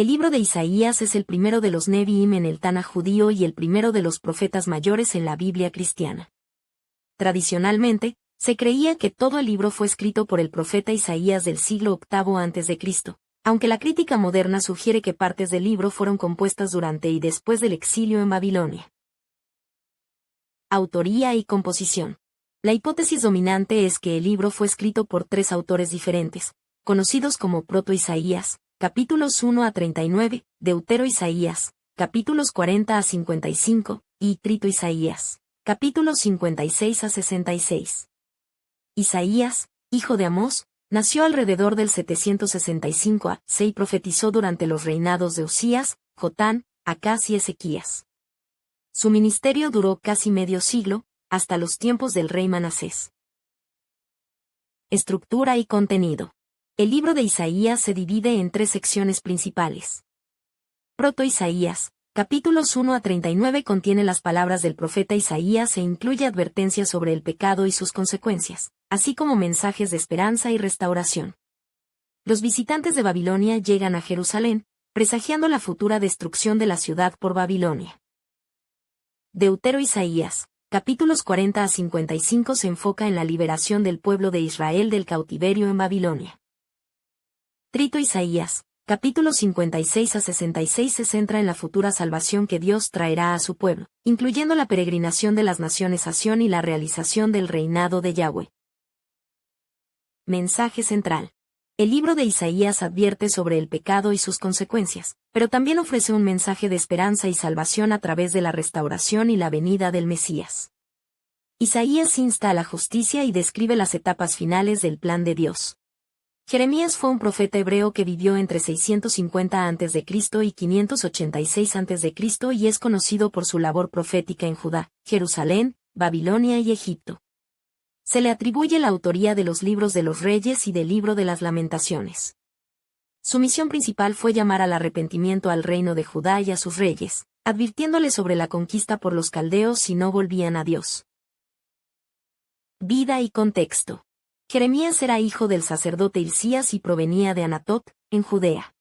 El libro de Isaías es el primero de los Neviim en el Tanaj judío y el primero de los profetas mayores en la Biblia cristiana. Tradicionalmente, se creía que todo el libro fue escrito por el profeta Isaías del siglo VIII a.C., aunque la crítica moderna sugiere que partes del libro fueron compuestas durante y después del exilio en Babilonia. Autoría y composición. La hipótesis dominante es que el libro fue escrito por tres autores diferentes, conocidos como Proto-Isaías, capítulos 1 a 39, Deutero-Isaías, capítulos 40 a 55, y Trito-Isaías, capítulos 56 a 66. Isaías, hijo de Amós, nació alrededor del 765 a.C. y profetizó durante los reinados de Usías, Jotán, Acaz y Ezequías. Su ministerio duró casi medio siglo, hasta los tiempos del rey Manasés. Estructura y contenido. El libro de Isaías se divide en tres secciones principales. Proto-Isaías, capítulos 1 a 39 contiene las palabras del profeta Isaías e incluye advertencias sobre el pecado y sus consecuencias, así como mensajes de esperanza y restauración. Los visitantes de Babilonia llegan a Jerusalén, presagiando la futura destrucción de la ciudad por Babilonia. Deutero-Isaías, capítulos 40 a 55 se enfoca en la liberación del pueblo de Israel del cautiverio en Babilonia. Trito-Isaías, capítulos 56 a 66 se centra en la futura salvación que Dios traerá a su pueblo, incluyendo la peregrinación de las naciones a Sión y la realización del reinado de Yahweh. Mensaje central. El libro de Isaías advierte sobre el pecado y sus consecuencias, pero también ofrece un mensaje de esperanza y salvación a través de la restauración y la venida del Mesías. Isaías insta a la justicia y describe las etapas finales del plan de Dios. Jeremías fue un profeta hebreo que vivió entre 650 a.C. y 586 a.C. y es conocido por su labor profética en Judá, Jerusalén, Babilonia y Egipto. Se le atribuye la autoría de los libros de los reyes y del libro de las lamentaciones. Su misión principal fue llamar al arrepentimiento al reino de Judá y a sus reyes, advirtiéndoles sobre la conquista por los caldeos si no volvían a Dios. Vida y contexto. Jeremías era hijo del sacerdote Hilcías y provenía de Anatot, en Judea.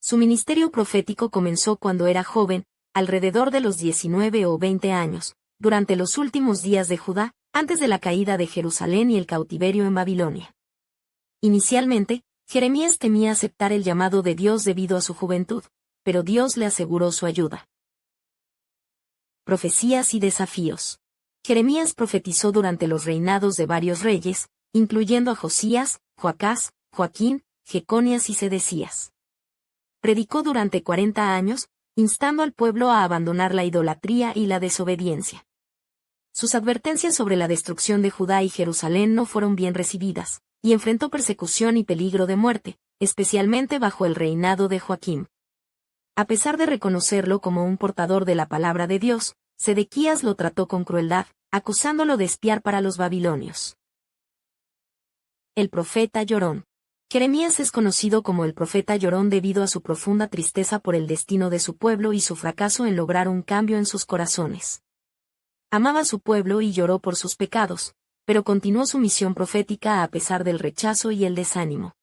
Su ministerio profético comenzó cuando era joven, alrededor de los 19 o 20 años, durante los últimos días de Judá, antes de la caída de Jerusalén y el cautiverio en Babilonia. Inicialmente, Jeremías temía aceptar el llamado de Dios debido a su juventud, pero Dios le aseguró su ayuda. Profecías y desafíos. Jeremías profetizó durante los reinados de varios reyes, incluyendo a Josías, Joacás, Joaquín, Jeconías y Sedecías. Predicó durante 40 años, instando al pueblo a abandonar la idolatría y la desobediencia. Sus advertencias sobre la destrucción de Judá y Jerusalén no fueron bien recibidas, y enfrentó persecución y peligro de muerte, especialmente bajo el reinado de Joaquín. A pesar de reconocerlo como un portador de la palabra de Dios, Sedequías lo trató con crueldad, acusándolo de espiar para los babilonios. El profeta llorón. Jeremías es conocido como el profeta llorón debido a su profunda tristeza por el destino de su pueblo y su fracaso en lograr un cambio en sus corazones. Amaba a su pueblo y lloró por sus pecados, pero continuó su misión profética a pesar del rechazo y el desánimo.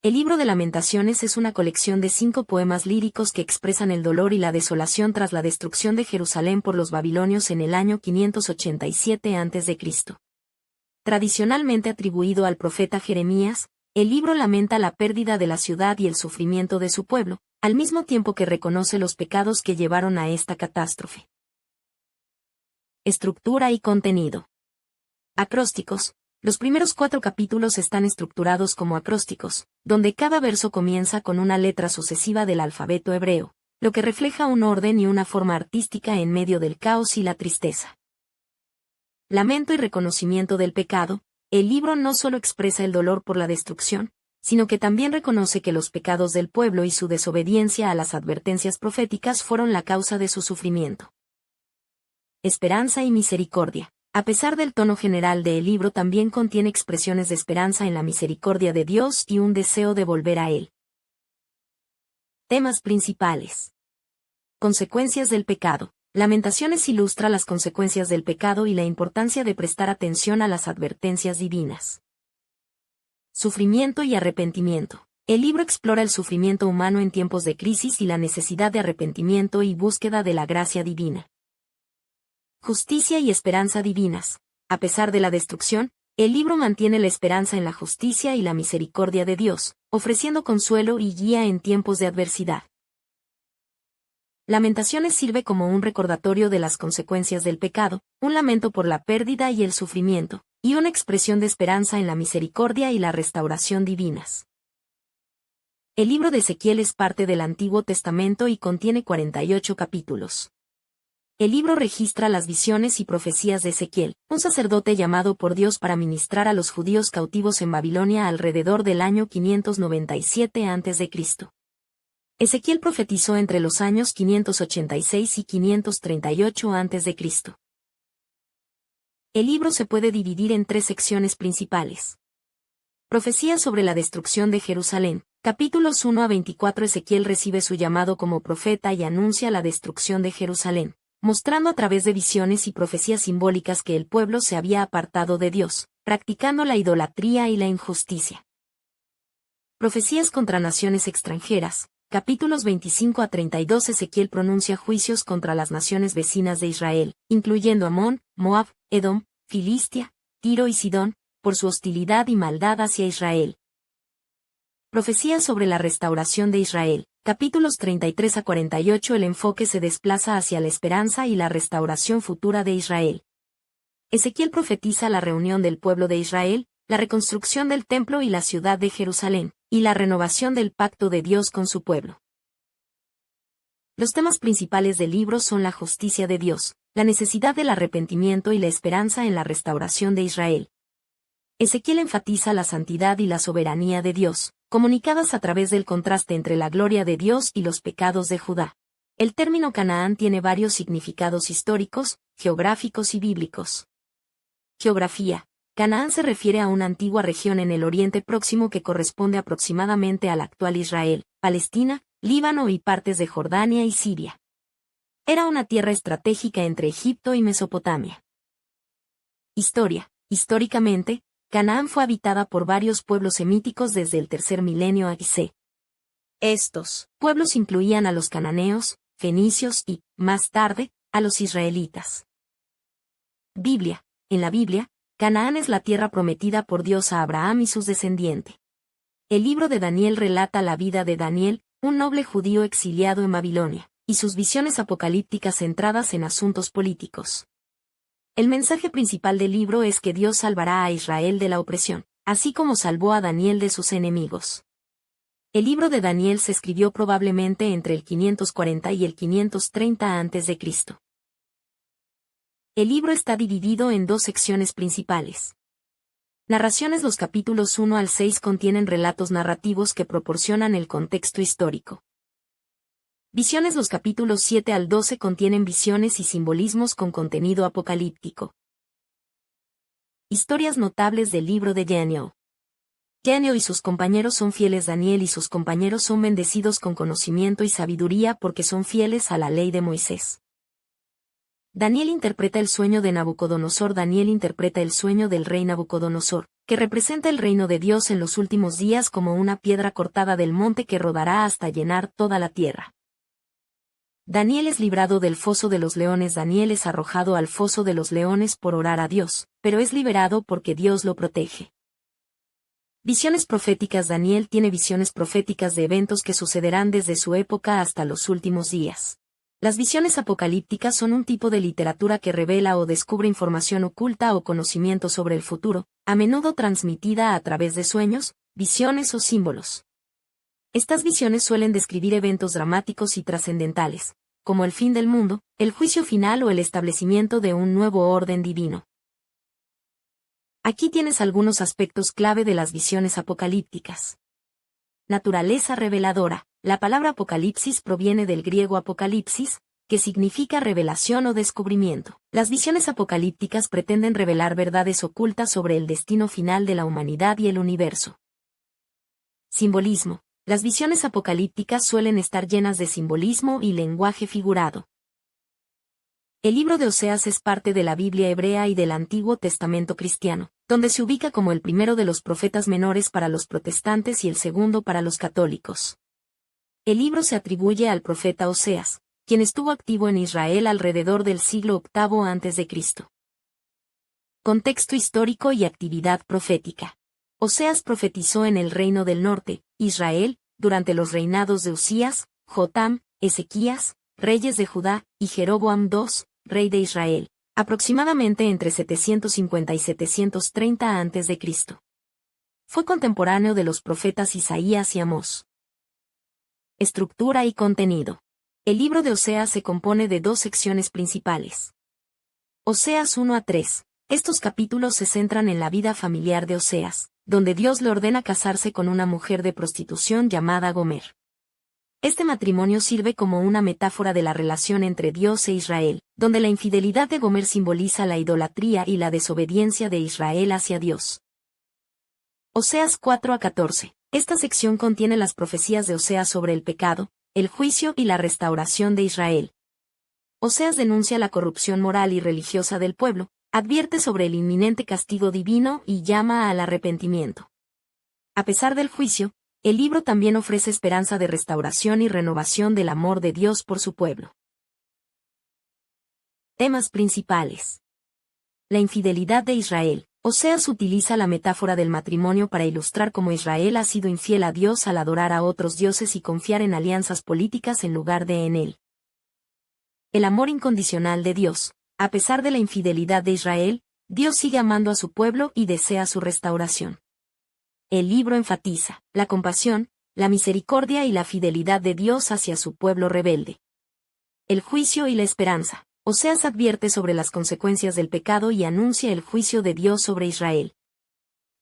El libro de Lamentaciones es una colección de 5 poemas líricos que expresan el dolor y la desolación tras la destrucción de Jerusalén por los babilonios en el año 587 a.C. Tradicionalmente atribuido al profeta Jeremías, el libro lamenta la pérdida de la ciudad y el sufrimiento de su pueblo, al mismo tiempo que reconoce los pecados que llevaron a esta catástrofe. Estructura y contenido. Acrósticos. Los primeros 4 capítulos están estructurados como acrósticos, donde cada verso comienza con una letra sucesiva del alfabeto hebreo, lo que refleja un orden y una forma artística en medio del caos y la tristeza. Lamento y reconocimiento del pecado. El libro no solo expresa el dolor por la destrucción, sino que también reconoce que los pecados del pueblo y su desobediencia a las advertencias proféticas fueron la causa de su sufrimiento. Esperanza y misericordia. A pesar del tono general del libro también contiene expresiones de esperanza en la misericordia de Dios y un deseo de volver a Él. Temas principales. Consecuencias del pecado. Lamentaciones ilustra las consecuencias del pecado y la importancia de prestar atención a las advertencias divinas. Sufrimiento y arrepentimiento. El libro explora el sufrimiento humano en tiempos de crisis y la necesidad de arrepentimiento y búsqueda de la gracia divina. Justicia y esperanza divinas. A pesar de la destrucción, el libro mantiene la esperanza en la justicia y la misericordia de Dios, ofreciendo consuelo y guía en tiempos de adversidad. Lamentaciones sirve como un recordatorio de las consecuencias del pecado, un lamento por la pérdida y el sufrimiento, y una expresión de esperanza en la misericordia y la restauración divinas. El libro de Ezequiel es parte del Antiguo Testamento y contiene 48 capítulos. El libro registra las visiones y profecías de Ezequiel, un sacerdote llamado por Dios para ministrar a los judíos cautivos en Babilonia alrededor del año 597 a.C. Ezequiel profetizó entre los años 586 y 538 a.C. El libro se puede dividir en 3 secciones principales. Profecía sobre la destrucción de Jerusalén. Capítulos 1 a 24. Ezequiel recibe su llamado como profeta y anuncia la destrucción de Jerusalén, mostrando a través de visiones y profecías simbólicas que el pueblo se había apartado de Dios, practicando la idolatría y la injusticia. Profecías contra naciones extranjeras. Capítulos 25 a 32. Ezequiel pronuncia juicios contra las naciones vecinas de Israel, incluyendo Amón, Moab, Edom, Filistia, Tiro y Sidón, por su hostilidad y maldad hacia Israel. Profecía sobre la restauración de Israel. Capítulos 33 a 48. El enfoque se desplaza hacia la esperanza y la restauración futura de Israel. Ezequiel profetiza la reunión del pueblo de Israel, la reconstrucción del templo y la ciudad de Jerusalén, y la renovación del pacto de Dios con su pueblo. Los temas principales del libro son la justicia de Dios, la necesidad del arrepentimiento y la esperanza en la restauración de Israel. Ezequiel enfatiza la santidad y la soberanía de Dios, comunicadas a través del contraste entre la gloria de Dios y los pecados de Judá. El término Canaán tiene varios significados históricos, geográficos y bíblicos. Geografía. Canaán se refiere a una antigua región en el Oriente Próximo que corresponde aproximadamente al actual Israel, Palestina, Líbano y partes de Jordania y Siria. Era una tierra estratégica entre Egipto y Mesopotamia. Historia. Históricamente, Canaán fue habitada por varios pueblos semíticos desde el tercer milenio a.C. Estos pueblos incluían a los cananeos, fenicios y, más tarde, a los israelitas. Biblia. En la Biblia, Canaán es la tierra prometida por Dios a Abraham y sus descendientes. El libro de Daniel relata la vida de Daniel, un noble judío exiliado en Babilonia, y sus visiones apocalípticas centradas en asuntos políticos. El mensaje principal del libro es que Dios salvará a Israel de la opresión, así como salvó a Daniel de sus enemigos. El libro de Daniel se escribió probablemente entre el 540 y el 530 a.C. El libro está dividido en 2 secciones principales. Narraciones. Los capítulos 1 al 6 contienen relatos narrativos que proporcionan el contexto histórico. Visiones. Los capítulos 7 al 12 contienen visiones y simbolismos con contenido apocalíptico. Historias notables del libro de Daniel. Daniel y sus compañeros son fieles. Daniel y sus compañeros son bendecidos con conocimiento y sabiduría porque son fieles a la ley de Moisés. Daniel interpreta el sueño de Nabucodonosor. Daniel interpreta el sueño del rey Nabucodonosor, que representa el reino de Dios en los últimos días como una piedra cortada del monte que rodará hasta llenar toda la tierra. Daniel es librado del foso de los leones. Daniel es arrojado al foso de los leones por orar a Dios, pero es liberado porque Dios lo protege. Visiones proféticas. Daniel tiene visiones proféticas de eventos que sucederán desde su época hasta los últimos días. Las visiones apocalípticas son un tipo de literatura que revela o descubre información oculta o conocimiento sobre el futuro, a menudo transmitida a través de sueños, visiones o símbolos. Estas visiones suelen describir eventos dramáticos y trascendentales, como el fin del mundo, el juicio final o el establecimiento de un nuevo orden divino. Aquí tienes algunos aspectos clave de las visiones apocalípticas. Naturaleza reveladora. La palabra apocalipsis proviene del griego apocalipsis, que significa revelación o descubrimiento. Las visiones apocalípticas pretenden revelar verdades ocultas sobre el destino final de la humanidad y el universo. Simbolismo. Las visiones apocalípticas suelen estar llenas de simbolismo y lenguaje figurado. El libro de Oseas es parte de la Biblia hebrea y del Antiguo Testamento cristiano, donde se ubica como el primero de los profetas menores para los protestantes y el segundo para los católicos. El libro se atribuye al profeta Oseas, quien estuvo activo en Israel alrededor del siglo VIII a.C. Contexto histórico y actividad profética. Oseas profetizó en el reino del norte, Israel, durante los reinados de Usías, Jotam, Ezequías, reyes de Judá, y Jeroboam II, rey de Israel, aproximadamente entre 750 y 730 a.C. Fue contemporáneo de los profetas Isaías y Amós. Estructura y contenido. El libro de Oseas se compone de dos secciones principales. Oseas 1 a 3. Estos capítulos se centran en la vida familiar de Oseas, donde Dios le ordena casarse con una mujer de prostitución llamada Gomer. Este matrimonio sirve como una metáfora de la relación entre Dios e Israel, donde la infidelidad de Gomer simboliza la idolatría y la desobediencia de Israel hacia Dios. Oseas 4 a 14. Esta sección contiene las profecías de Oseas sobre el pecado, el juicio y la restauración de Israel. Oseas denuncia la corrupción moral y religiosa del pueblo, advierte sobre el inminente castigo divino y llama al arrepentimiento. A pesar del juicio, el libro también ofrece esperanza de restauración y renovación del amor de Dios por su pueblo. Temas principales. La infidelidad de Israel. Oseas utiliza la metáfora del matrimonio para ilustrar cómo Israel ha sido infiel a Dios al adorar a otros dioses y confiar en alianzas políticas en lugar de en él. El amor incondicional de Dios. A pesar de la infidelidad de Israel, Dios sigue amando a su pueblo y desea su restauración. El libro enfatiza la compasión, la misericordia y la fidelidad de Dios hacia su pueblo rebelde. El juicio y la esperanza. Oseas advierte sobre las consecuencias del pecado y anuncia el juicio de Dios sobre Israel.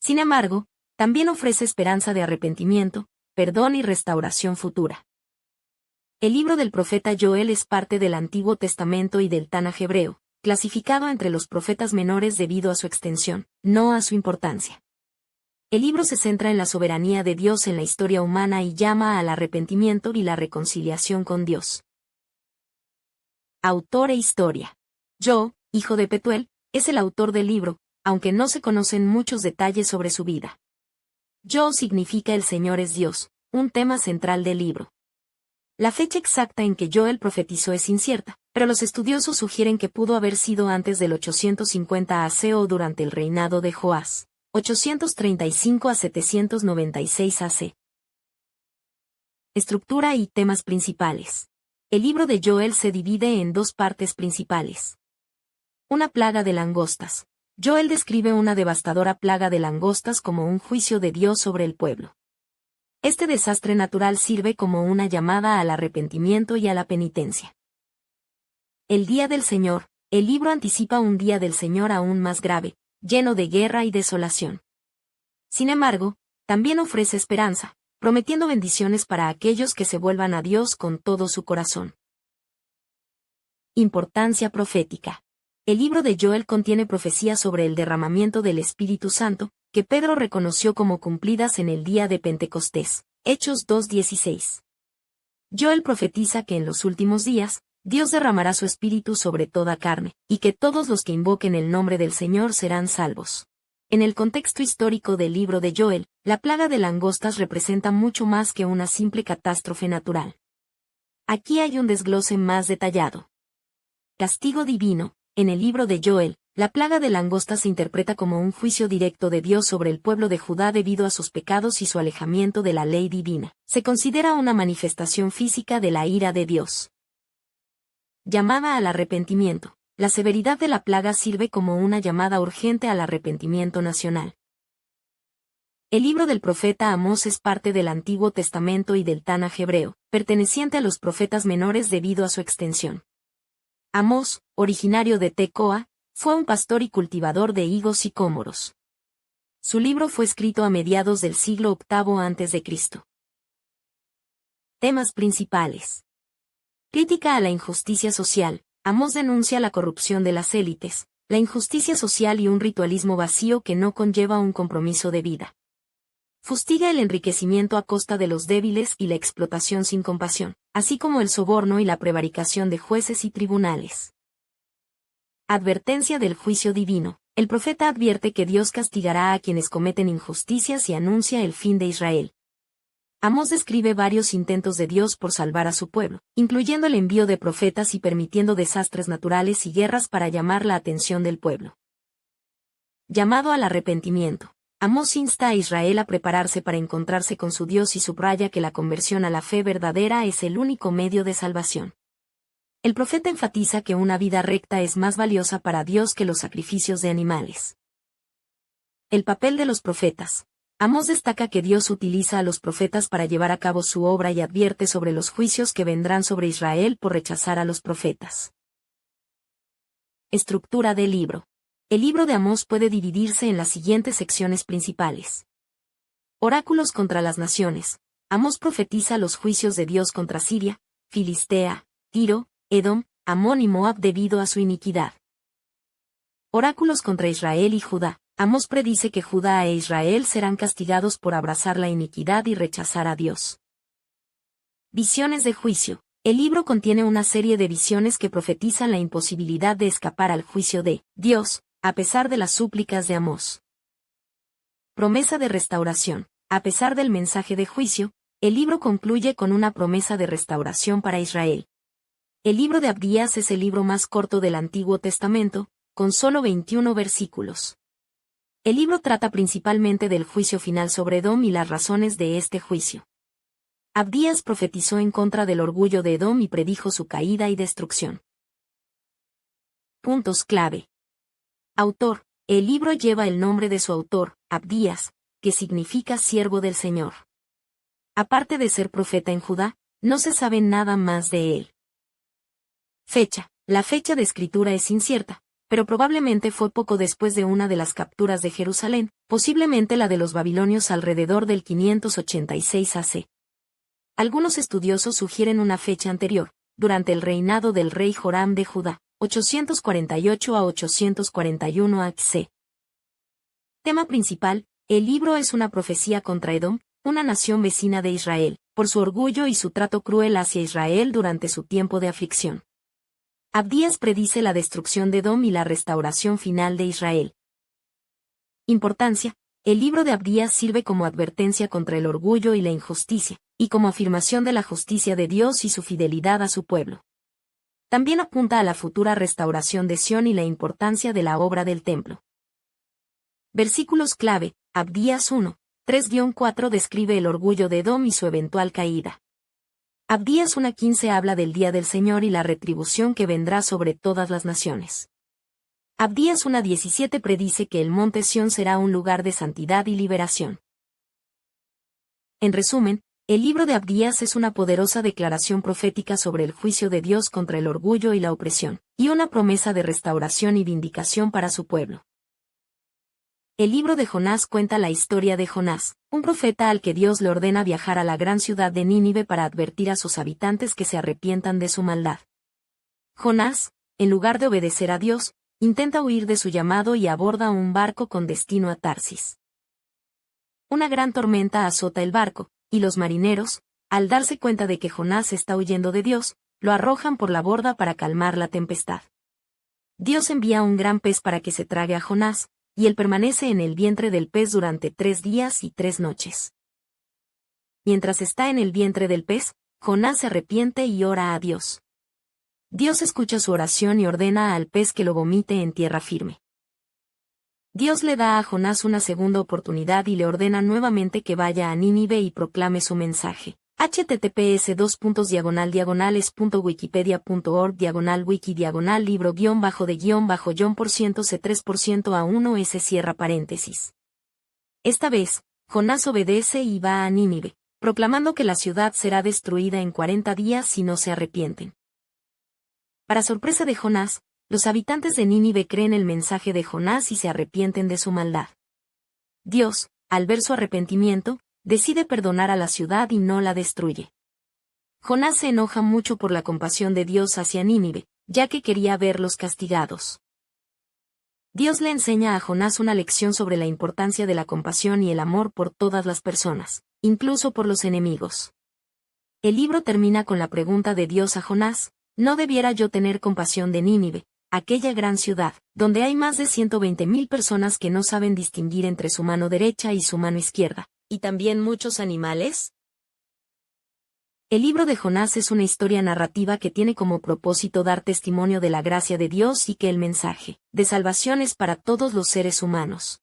Sin embargo, también ofrece esperanza de arrepentimiento, perdón y restauración futura. El libro del profeta Joel es parte del Antiguo Testamento y del Tanaj hebreo, clasificado entre los profetas menores debido a su extensión, no a su importancia. El libro se centra en la soberanía de Dios en la historia humana y llama al arrepentimiento y la reconciliación con Dios. Autor e historia. Jo, hijo de Petuel, es el autor del libro, aunque no se conocen muchos detalles sobre su vida. Jo significa el Señor es Dios, un tema central del libro. La fecha exacta en que Joel profetizó es incierta, pero los estudiosos sugieren que pudo haber sido antes del 850 AC o durante el reinado de Joás, 835 a 796 AC. Estructura y temas principales. El libro de Joel se divide en dos partes principales. Una plaga de langostas. Joel describe una devastadora plaga de langostas como un juicio de Dios sobre el pueblo. Este desastre natural sirve como una llamada al arrepentimiento y a la penitencia. El día del Señor. El libro anticipa un día del Señor aún más grave, lleno de guerra y desolación. Sin embargo, también ofrece esperanza, prometiendo bendiciones para aquellos que se vuelvan a Dios con todo su corazón. Importancia profética. El libro de Joel contiene profecías sobre el derramamiento del Espíritu Santo, que Pedro reconoció como cumplidas en el día de Pentecostés, Hechos 2:16. Joel profetiza que en los últimos días, Dios derramará su Espíritu sobre toda carne, y que todos los que invoquen el nombre del Señor serán salvos. En el contexto histórico del libro de Joel, la plaga de langostas representa mucho más que una simple catástrofe natural. Aquí hay un desglose más detallado. Castigo divino. En el libro de Joel, la plaga de langostas se interpreta como un juicio directo de Dios sobre el pueblo de Judá debido a sus pecados y su alejamiento de la ley divina. Se considera una manifestación física de la ira de Dios. Llamada al arrepentimiento. La severidad de la plaga sirve como una llamada urgente al arrepentimiento nacional. El libro del profeta Amós es parte del Antiguo Testamento y del Tanaj hebreo, perteneciente a los profetas menores debido a su extensión. Amós, originario de Tecoa, fue un pastor y cultivador de higos y cómoros. Su libro fue escrito a mediados del siglo VIII a.C. Temas principales. Crítica a la injusticia social. Amós denuncia la corrupción de las élites, la injusticia social y un ritualismo vacío que no conlleva un compromiso de vida. Fustiga el enriquecimiento a costa de los débiles y la explotación sin compasión, así como el soborno y la prevaricación de jueces y tribunales. Advertencia del juicio divino. El profeta advierte que Dios castigará a quienes cometen injusticias y anuncia el fin de Israel. Amós describe varios intentos de Dios por salvar a su pueblo, incluyendo el envío de profetas y permitiendo desastres naturales y guerras para llamar la atención del pueblo. Llamado al arrepentimiento. Amós insta a Israel a prepararse para encontrarse con su Dios y subraya que la conversión a la fe verdadera es el único medio de salvación. El profeta enfatiza que una vida recta es más valiosa para Dios que los sacrificios de animales. El papel de los profetas. Amós destaca que Dios utiliza a los profetas para llevar a cabo su obra y advierte sobre los juicios que vendrán sobre Israel por rechazar a los profetas. Estructura del libro. El libro de Amós puede dividirse en las siguientes secciones principales. Oráculos contra las naciones. Amós profetiza los juicios de Dios contra Siria, Filistea, Tiro, Edom, Amón y Moab debido a su iniquidad. Oráculos contra Israel y Judá. Amós predice que Judá e Israel serán castigados por abrazar la iniquidad y rechazar a Dios. Visiones de juicio. El libro contiene una serie de visiones que profetizan la imposibilidad de escapar al juicio de Dios, a pesar de las súplicas de Amós. Promesa de restauración. A pesar del mensaje de juicio, el libro concluye con una promesa de restauración para Israel. El libro de Abdías es el libro más corto del Antiguo Testamento, con solo 21 versículos. El libro trata principalmente del juicio final sobre Edom y las razones de este juicio. Abdías profetizó en contra del orgullo de Edom y predijo su caída y destrucción. Puntos clave. Autor. El libro lleva el nombre de su autor, Abdías, que significa siervo del Señor. Aparte de ser profeta en Judá, no se sabe nada más de él. Fecha. La fecha de escritura es incierta, pero probablemente fue poco después de una de las capturas de Jerusalén, posiblemente la de los babilonios alrededor del 586 AC. Algunos estudiosos sugieren una fecha anterior, durante el reinado del rey Joram de Judá, 848 a 841 AC. Tema principal. El libro es una profecía contra Edom, una nación vecina de Israel, por su orgullo y su trato cruel hacia Israel durante su tiempo de aflicción. Abdías predice la destrucción de Edom y la restauración final de Israel. Importancia. El libro de Abdías sirve como advertencia contra el orgullo y la injusticia, y como afirmación de la justicia de Dios y su fidelidad a su pueblo. También apunta a la futura restauración de Sión y la importancia de la obra del templo. Versículos clave. Abdías 1, 3-4 describe el orgullo de Edom y su eventual caída. Abdías 1:15 habla del día del Señor y la retribución que vendrá sobre todas las naciones. Abdías 1:17 predice que el monte Sión será un lugar de santidad y liberación. En resumen, el libro de Abdías es una poderosa declaración profética sobre el juicio de Dios contra el orgullo y la opresión, y una promesa de restauración y vindicación para su pueblo. El libro de Jonás cuenta la historia de Jonás, un profeta al que Dios le ordena viajar a la gran ciudad de Nínive para advertir a sus habitantes que se arrepientan de su maldad. Jonás, en lugar de obedecer a Dios, intenta huir de su llamado y aborda un barco con destino a Tarsis. Una gran tormenta azota el barco, y los marineros, al darse cuenta de que Jonás está huyendo de Dios, lo arrojan por la borda para calmar la tempestad. Dios envía un gran pez para que se trague a Jonás, y él permanece en el vientre del pez durante 3 días y 3 noches. Mientras está en el vientre del pez, Jonás se arrepiente y ora a Dios. Dios escucha su oración y ordena al pez que lo vomite en tierra firme. Dios le da a Jonás una segunda oportunidad y le ordena nuevamente que vaya a Nínive y proclame su mensaje. https://wikipedia.org/wiki/libro-de-John C3% A1S. Esta vez, Jonás obedece y va a Nínive, proclamando que la ciudad será destruida en 40 días si no se arrepienten. Para sorpresa de Jonás, los habitantes de Nínive creen el mensaje de Jonás y se arrepienten de su maldad. Dios, al ver su arrepentimiento, decide perdonar a la ciudad y no la destruye. Jonás se enoja mucho por la compasión de Dios hacia Nínive, ya que quería verlos castigados. Dios le enseña a Jonás una lección sobre la importancia de la compasión y el amor por todas las personas, incluso por los enemigos. El libro termina con la pregunta de Dios a Jonás: ¿no debiera yo tener compasión de Nínive, aquella gran ciudad, donde hay más de 120.000 personas que no saben distinguir entre su mano derecha y su mano izquierda, y también muchos animales? El libro de Jonás es una historia narrativa que tiene como propósito dar testimonio de la gracia de Dios y que el mensaje de salvación es para todos los seres humanos.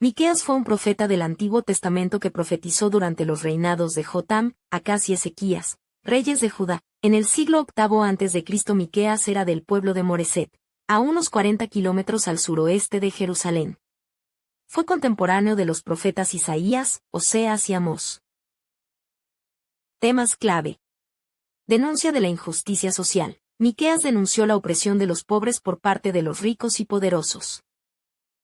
Miqueas fue un profeta del Antiguo Testamento que profetizó durante los reinados de Jotam, Acaz y Ezequías, reyes de Judá. En el siglo VIII a.C. Miqueas era del pueblo de Moreset, a unos 40 kilómetros al suroeste de Jerusalén. Fue contemporáneo de los profetas Isaías, Oseas y Amós. Temas clave. Denuncia de la injusticia social. Miqueas denunció la opresión de los pobres por parte de los ricos y poderosos.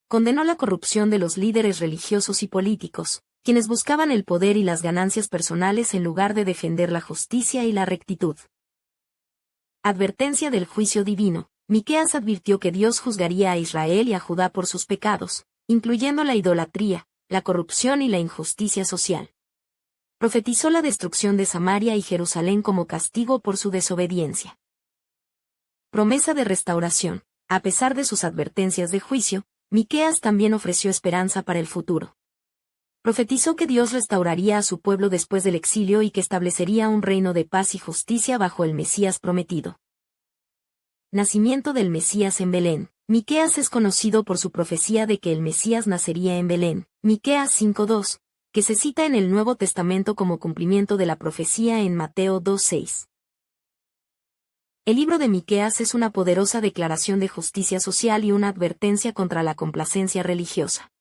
Condenó la corrupción de los líderes religiosos y políticos, quienes buscaban el poder y las ganancias personales en lugar de defender la justicia y la rectitud. Advertencia del juicio divino. Miqueas advirtió que Dios juzgaría a Israel y a Judá por sus pecados, incluyendo la idolatría, la corrupción y la injusticia social. Profetizó la destrucción de Samaria y Jerusalén como castigo por su desobediencia. Promesa de restauración. A pesar de sus advertencias de juicio, Miqueas también ofreció esperanza para el futuro. Profetizó que Dios restauraría a su pueblo después del exilio y que establecería un reino de paz y justicia bajo el Mesías prometido. Nacimiento del Mesías en Belén. Miqueas es conocido por su profecía de que el Mesías nacería en Belén, Miqueas 5:2, que se cita en el Nuevo Testamento como cumplimiento de la profecía en Mateo 2:6. El libro de Miqueas es una poderosa declaración de justicia social y una advertencia contra la complacencia religiosa.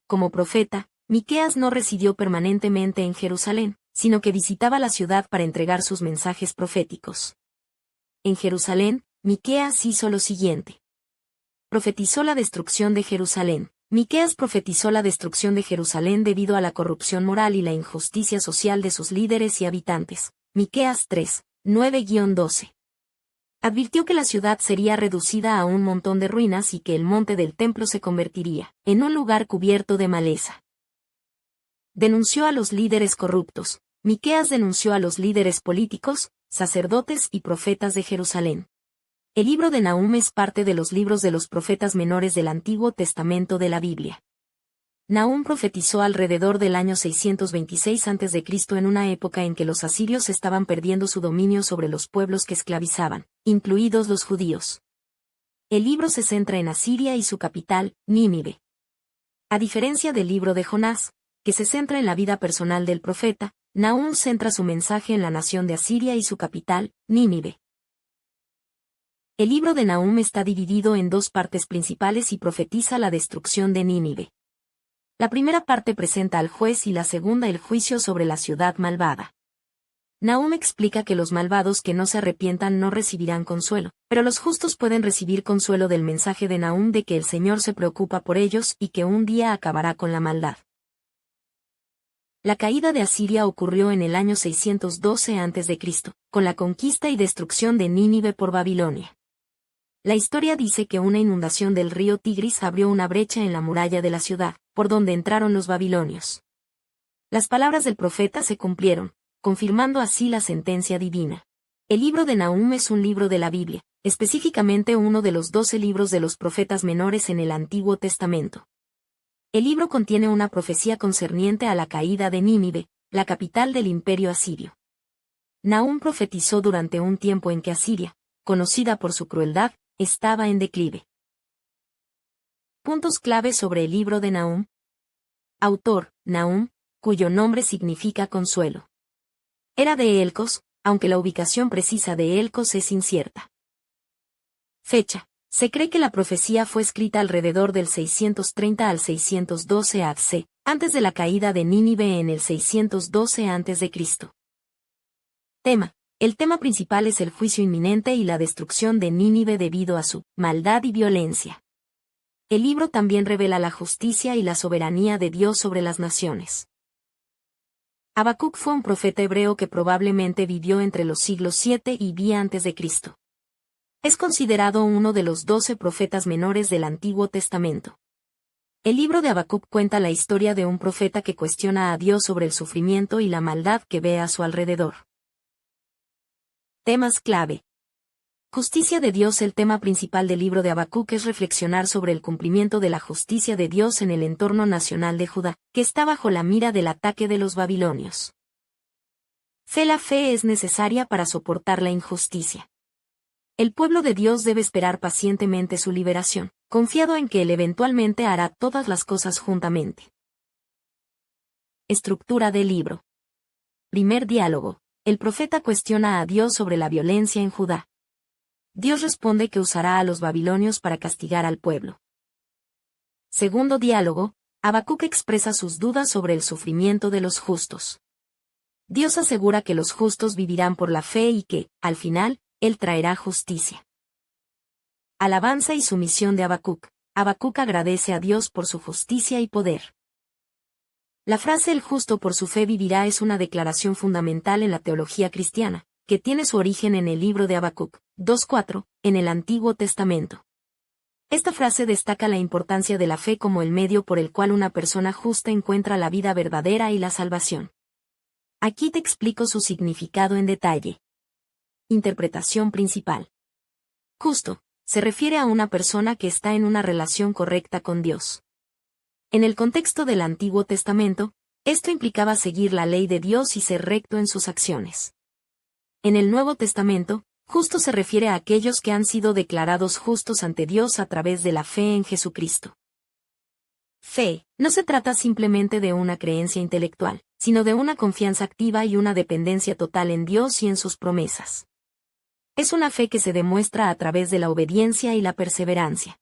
Como profeta, Miqueas no residió permanentemente en Jerusalén, sino que visitaba la ciudad para entregar sus mensajes proféticos. En Jerusalén, Miqueas hizo lo siguiente. Profetizó la destrucción de Jerusalén. Miqueas profetizó la destrucción de Jerusalén debido a la corrupción moral y la injusticia social de sus líderes y habitantes. Miqueas 3, 9-12. Advirtió que la ciudad sería reducida a un montón de ruinas y que el monte del templo se convertiría en un lugar cubierto de maleza. Denunció a los líderes corruptos. Miqueas denunció a los líderes políticos, sacerdotes y profetas de Jerusalén. El libro de Nahum es parte de los libros de los profetas menores del Antiguo Testamento de la Biblia. Nahum profetizó alrededor del año 626 a.C. en una época en que los asirios estaban perdiendo su dominio sobre los pueblos que esclavizaban, incluidos los judíos. El libro se centra en Asiria y su capital, Nínive. A diferencia del libro de Jonás, que se centra en la vida personal del profeta, Nahum centra su mensaje en la nación de Asiria y su capital, Nínive. El libro de Nahum está dividido en dos partes principales y profetiza la destrucción de Nínive. La primera parte presenta al juez y la segunda el juicio sobre la ciudad malvada. Nahum explica que los malvados que no se arrepientan no recibirán consuelo, pero los justos pueden recibir consuelo del mensaje de Nahum de que el Señor se preocupa por ellos y que un día acabará con la maldad. La caída de Asiria ocurrió en el año 612 a.C., con la conquista y destrucción de Nínive por Babilonia. La historia dice que una inundación del río Tigris abrió una brecha en la muralla de la ciudad, por donde entraron los babilonios. Las palabras del profeta se cumplieron, confirmando así la sentencia divina. El libro de Nahum es un libro de la Biblia, específicamente uno de los 12 libros de los profetas menores en el Antiguo Testamento. El libro contiene una profecía concerniente a la caída de Nínive, la capital del imperio asirio. Nahum profetizó durante un tiempo en que Asiria, conocida por su crueldad, estaba en declive. Puntos clave sobre el libro de Nahum. Autor, Nahum, cuyo nombre significa consuelo. Era de Elcos, aunque la ubicación precisa de Elcos es incierta. Fecha. Se cree que la profecía fue escrita alrededor del 630 al 612 a.C., antes de la caída de Nínive en el 612 a.C. Tema. El tema principal es el juicio inminente y la destrucción de Nínive debido a su maldad y violencia. El libro también revela la justicia y la soberanía de Dios sobre las naciones. Habacuc fue un profeta hebreo que probablemente vivió entre los siglos 7 y 10 a.C. Es considerado uno de los 12 profetas menores del Antiguo Testamento. El libro de Habacuc cuenta la historia de un profeta que cuestiona a Dios sobre el sufrimiento y la maldad que ve a su alrededor. Temas clave. Justicia de Dios. El tema principal del libro de Habacuc es reflexionar sobre el cumplimiento de la justicia de Dios en el entorno nacional de Judá, que está bajo la mira del ataque de los babilonios. La fe es necesaria para soportar la injusticia. El pueblo de Dios debe esperar pacientemente su liberación, confiado en que Él eventualmente hará todas las cosas juntamente. Estructura del libro. Primer diálogo. El profeta cuestiona a Dios sobre la violencia en Judá. Dios responde que usará a los babilonios para castigar al pueblo. Segundo diálogo. Habacuc expresa sus dudas sobre el sufrimiento de los justos. Dios asegura que los justos vivirán por la fe y que, al final, Él traerá justicia. Alabanza y sumisión de Habacuc. Habacuc agradece a Dios por su justicia y poder. La frase "el justo por su fe vivirá" es una declaración fundamental en la teología cristiana, que tiene su origen en el libro de Habacuc 2:4, en el Antiguo Testamento. Esta frase destaca la importancia de la fe como el medio por el cual una persona justa encuentra la vida verdadera y la salvación. Aquí te explico su significado en detalle. Interpretación principal. Justo, se refiere a una persona que está en una relación correcta con Dios. En el contexto del Antiguo Testamento, esto implicaba seguir la ley de Dios y ser recto en sus acciones. En el Nuevo Testamento, justo se refiere a aquellos que han sido declarados justos ante Dios a través de la fe en Jesucristo. Fe, no se trata simplemente de una creencia intelectual, sino de una confianza activa y una dependencia total en Dios y en sus promesas. Es una fe que se demuestra a través de la obediencia y la perseverancia.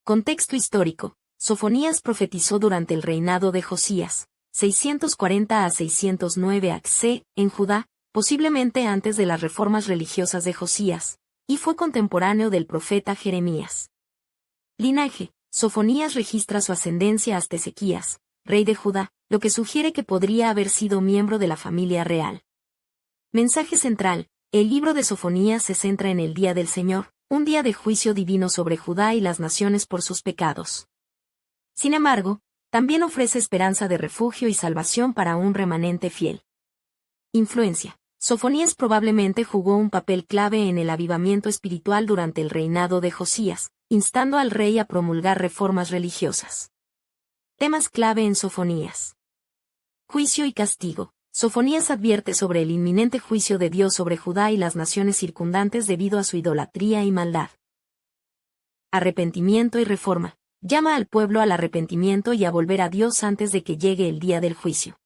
Contexto histórico. Sofonías profetizó durante el reinado de Josías, 640 a 609 AC, en Judá, posiblemente antes de las reformas religiosas de Josías, y fue contemporáneo del profeta Jeremías. Linaje. Sofonías registra su ascendencia hasta Ezequías, rey de Judá, lo que sugiere que podría haber sido miembro de la familia real. Mensaje central. El libro de Sofonías se centra en el día del Señor, un día de juicio divino sobre Judá y las naciones por sus pecados. Sin embargo, también ofrece esperanza de refugio y salvación para un remanente fiel. Influencia. Sofonías probablemente jugó un papel clave en el avivamiento espiritual durante el reinado de Josías, instando al rey a promulgar reformas religiosas. Temas clave en Sofonías. Juicio y castigo. Sofonías advierte sobre el inminente juicio de Dios sobre Judá y las naciones circundantes debido a su idolatría y maldad. Arrepentimiento y reforma. Llama al pueblo al arrepentimiento y a volver a Dios antes de que llegue el día del juicio.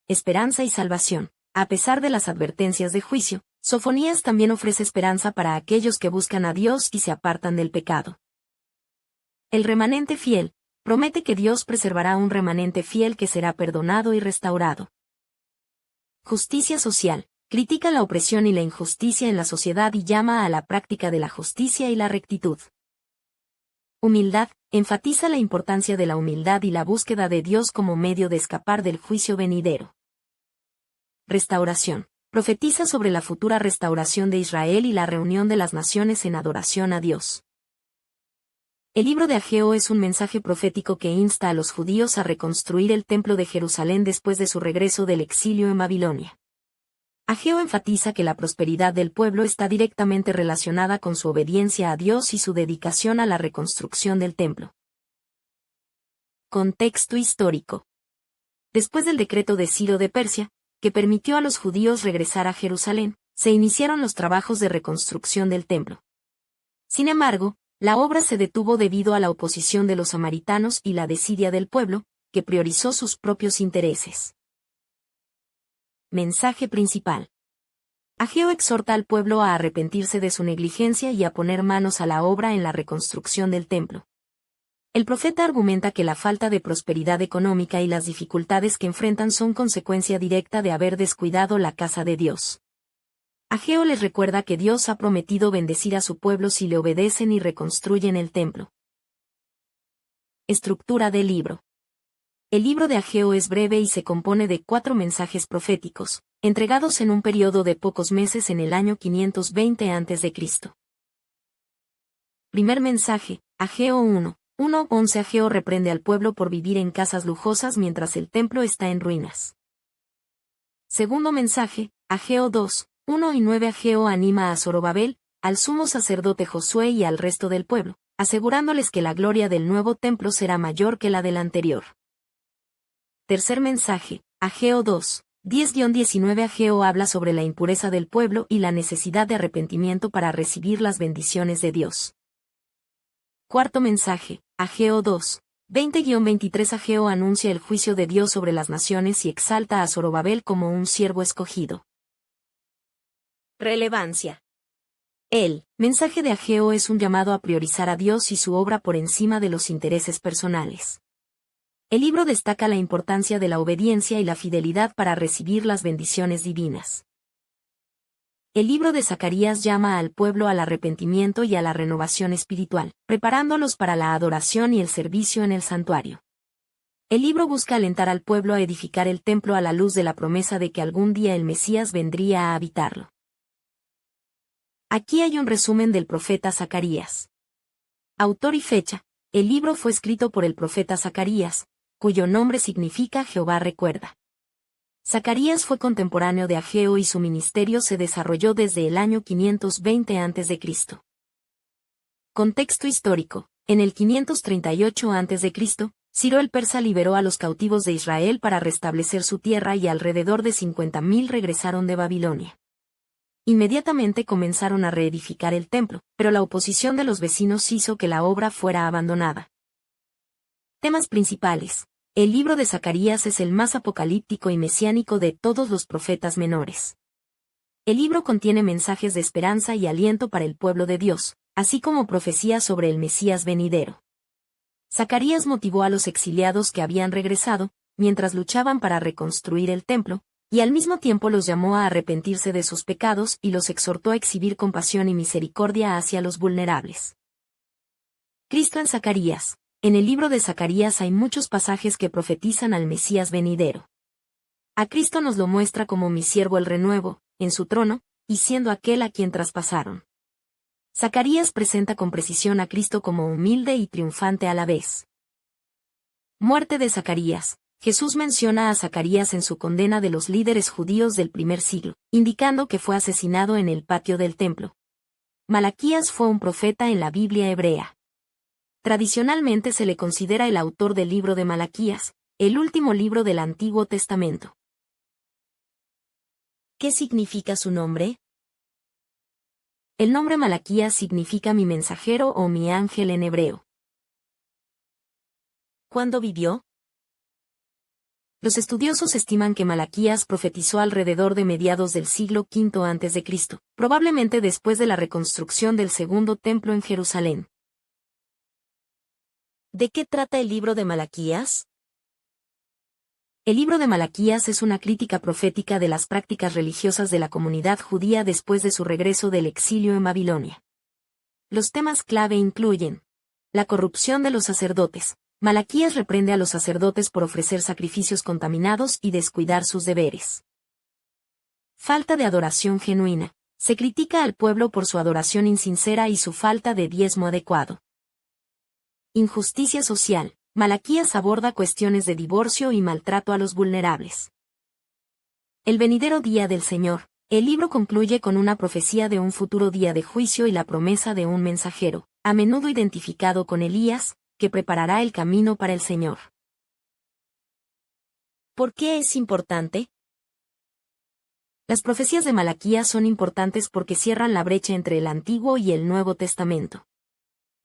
Esperanza y salvación. A pesar de las advertencias de juicio, Sofonías también ofrece esperanza para aquellos que buscan a Dios y se apartan del pecado. El remanente fiel. Promete que Dios preservará un remanente fiel que será perdonado y restaurado. Justicia social. Critica la opresión y la injusticia en la sociedad y llama a la práctica de la justicia y la rectitud. Humildad. Enfatiza la importancia de la humildad y la búsqueda de Dios como medio de escapar del juicio venidero. Restauración. Profetiza sobre la futura restauración de Israel y la reunión de las naciones en adoración a Dios. El libro de Ageo es un mensaje profético que insta a los judíos a reconstruir el templo de Jerusalén después de su regreso del exilio en Babilonia. Ageo enfatiza que la prosperidad del pueblo está directamente relacionada con su obediencia a Dios y su dedicación a la reconstrucción del templo. Contexto histórico. Después del decreto de Ciro de Persia, que permitió a los judíos regresar a Jerusalén, se iniciaron los trabajos de reconstrucción del templo. Sin embargo, la obra se detuvo debido a la oposición de los samaritanos y la desidia del pueblo, que priorizó sus propios intereses. Mensaje principal. Ageo exhorta al pueblo a arrepentirse de su negligencia y a poner manos a la obra en la reconstrucción del templo. El profeta argumenta que la falta de prosperidad económica y las dificultades que enfrentan son consecuencia directa de haber descuidado la casa de Dios. Ageo les recuerda que Dios ha prometido bendecir a su pueblo si le obedecen y reconstruyen el templo. Estructura del libro. El libro de Ageo es breve y se compone de 4 mensajes proféticos, entregados en un periodo de pocos meses en el año 520 a.C. Primer mensaje, Ageo 1. 1:11. Ageo reprende al pueblo por vivir en casas lujosas mientras el templo está en ruinas. Segundo mensaje, Ageo 2. 1 y 9 Ageo anima a Zorobabel, al sumo sacerdote Josué y al resto del pueblo, asegurándoles que la gloria del nuevo templo será mayor que la del anterior. Tercer mensaje, Ageo 2, 10-19 Ageo habla sobre la impureza del pueblo y la necesidad de arrepentimiento para recibir las bendiciones de Dios. Cuarto mensaje, Ageo 2, 20-23 Ageo anuncia el juicio de Dios sobre las naciones y exalta a Zorobabel como un siervo escogido. Relevancia. El mensaje de Ageo es un llamado a priorizar a Dios y su obra por encima de los intereses personales. El libro destaca la importancia de la obediencia y la fidelidad para recibir las bendiciones divinas. El libro de Zacarías llama al pueblo al arrepentimiento y a la renovación espiritual, preparándolos para la adoración y el servicio en el santuario. El libro busca alentar al pueblo a edificar el templo a la luz de la promesa de que algún día el Mesías vendría a habitarlo. Aquí hay un resumen del profeta Zacarías. Autor y fecha. El libro fue escrito por el profeta Zacarías, cuyo nombre significa Jehová recuerda. Zacarías fue contemporáneo de Ageo y su ministerio se desarrolló desde el año 520 a.C. Contexto histórico. En el 538 a.C., Ciro el persa liberó a los cautivos de Israel para restablecer su tierra y alrededor de 50.000 regresaron de Babilonia. Inmediatamente comenzaron a reedificar el templo, pero la oposición de los vecinos hizo que la obra fuera abandonada. Temas principales. El libro de Zacarías es el más apocalíptico y mesiánico de todos los profetas menores. El libro contiene mensajes de esperanza y aliento para el pueblo de Dios, así como profecías sobre el Mesías venidero. Zacarías motivó a los exiliados que habían regresado, mientras luchaban para reconstruir el templo, y al mismo tiempo los llamó a arrepentirse de sus pecados y los exhortó a exhibir compasión y misericordia hacia los vulnerables. Cristo en Zacarías. En el libro de Zacarías hay muchos pasajes que profetizan al Mesías venidero. A Cristo nos lo muestra como mi siervo el renuevo, en su trono, y siendo aquel a quien traspasaron. Zacarías presenta con precisión a Cristo como humilde y triunfante a la vez. Muerte de Zacarías. Jesús menciona a Zacarías en su condena de los líderes judíos del primer siglo, indicando que fue asesinado en el patio del templo. Malaquías fue un profeta en la Biblia hebrea. Tradicionalmente se le considera el autor del libro de Malaquías, el último libro del Antiguo Testamento. ¿Qué significa su nombre? El nombre Malaquías significa mi mensajero o mi ángel en hebreo. ¿Cuándo vivió? Los estudiosos estiman que Malaquías profetizó alrededor de mediados del siglo V a.C., probablemente después de la reconstrucción del segundo templo en Jerusalén. ¿De qué trata el libro de Malaquías? El libro de Malaquías es una crítica profética de las prácticas religiosas de la comunidad judía después de su regreso del exilio en Babilonia. Los temas clave incluyen la corrupción de los sacerdotes. Malaquías reprende a los sacerdotes por ofrecer sacrificios contaminados y descuidar sus deberes. Falta de adoración genuina. Se critica al pueblo por su adoración insincera y su falta de diezmo adecuado. Injusticia social. Malaquías aborda cuestiones de divorcio y maltrato a los vulnerables. El venidero día del Señor. El libro concluye con una profecía de un futuro día de juicio y la promesa de un mensajero, a menudo identificado con Elías, que preparará el camino para el Señor. ¿Por qué es importante? Las profecías de Malaquías son importantes porque cierran la brecha entre el Antiguo y el Nuevo Testamento.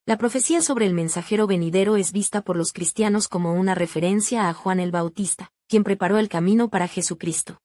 La profecía sobre el mensajero venidero es vista por los cristianos como una referencia a Juan el Bautista, quien preparó el camino para Jesucristo.